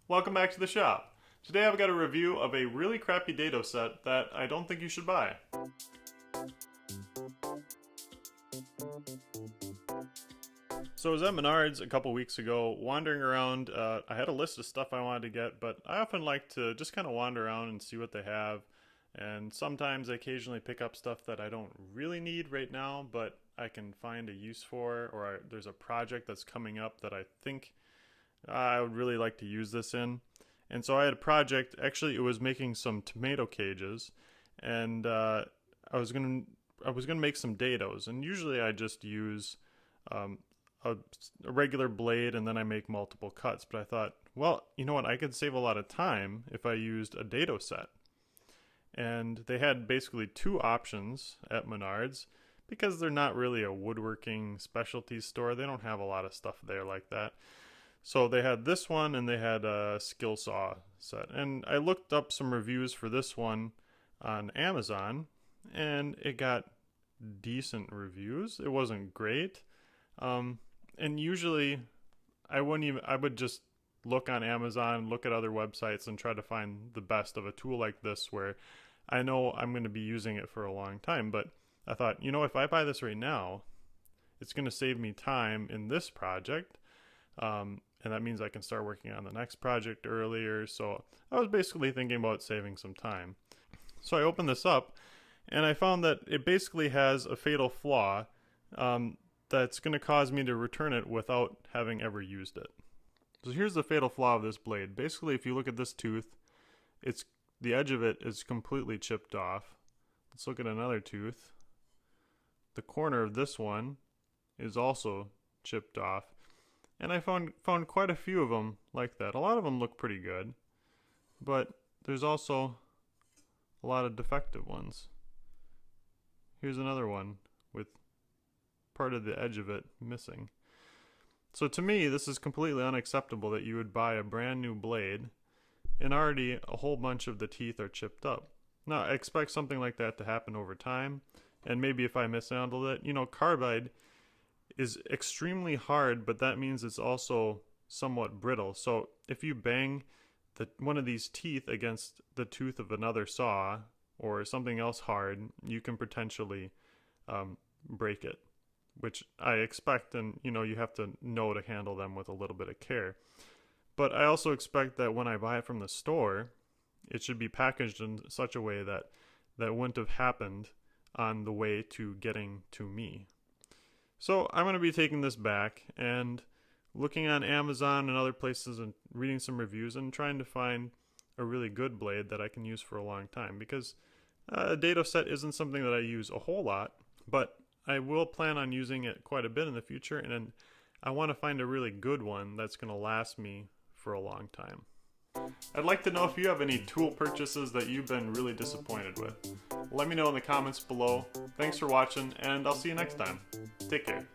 Welcome back to the shop. Today I've got a review of a really crappy Dado set that I don't think you should buy. So I was at Menards a couple weeks ago, wandering around. I had a list of stuff I wanted to get, but I often like to just kind of wander around and see what they have. And sometimes I occasionally pick up stuff that I don't really need right now, but I can find a use for, or there's a project that's coming up that I think I would really like to use this in. And so I had a project, actually it was making some tomato cages, and I was gonna make some dados, and usually I just use a regular blade and then I make multiple cuts. But I thought, well, you know what, I could save a lot of time if I used a dado set. And they had basically two options at Menards because they're not really a woodworking specialty store. They don't have a lot of stuff there like that. So they had this one and they had a skill saw set. And I looked up some reviews for this one on Amazon and it got decent reviews. It wasn't great. And usually I would just look on Amazon, look at other websites and try to find the best of a tool like this where I know I'm going to be using it for a long time. But I thought, you know, if I buy this right now, it's going to save me time in this project. And that means I can start working on the next project earlier. So I was basically thinking about saving some time. So I opened this up and I found that it basically has a fatal flaw that's going to cause me to return it without having ever used it. So here's the fatal flaw of this blade. Basically, if you look at this tooth, the edge of it is completely chipped off. Let's look at another tooth. The corner of this one is also chipped off. And I found quite a few of them like that. A lot of them look pretty good, but there's also a lot of defective ones. Here's another one with part of the edge of it missing. So to me, this is completely unacceptable that you would buy a brand new blade and already a whole bunch of the teeth are chipped up. Now, I expect something like that to happen over time, and maybe if I mishandled it, you know, carbide is extremely hard, but that means it's also somewhat brittle. So if you bang one of these teeth against the tooth of another saw or something else hard, you can potentially break it, which I expect, and you know, you have to know to handle them with a little bit of care. But I also expect that when I buy it from the store, it should be packaged in such a way that wouldn't have happened on the way to getting to me. So I'm going to be taking this back and looking on Amazon and other places and reading some reviews and trying to find a really good blade that I can use for a long time, because a dado set isn't something that I use a whole lot, but I will plan on using it quite a bit in the future, and I want to find a really good one that's going to last me for a long time. I'd like to know if you have any tool purchases that you've been really disappointed with. Let me know in the comments below. Thanks for watching, and I'll see you next time. Take care.